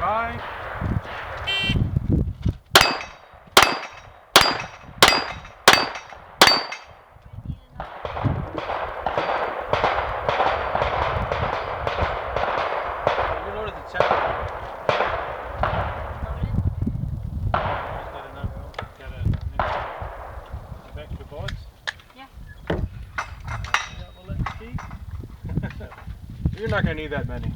high. You loaded the channel. Back to the boards? Yeah. Yeah, well, let's see. You're not going to need that many.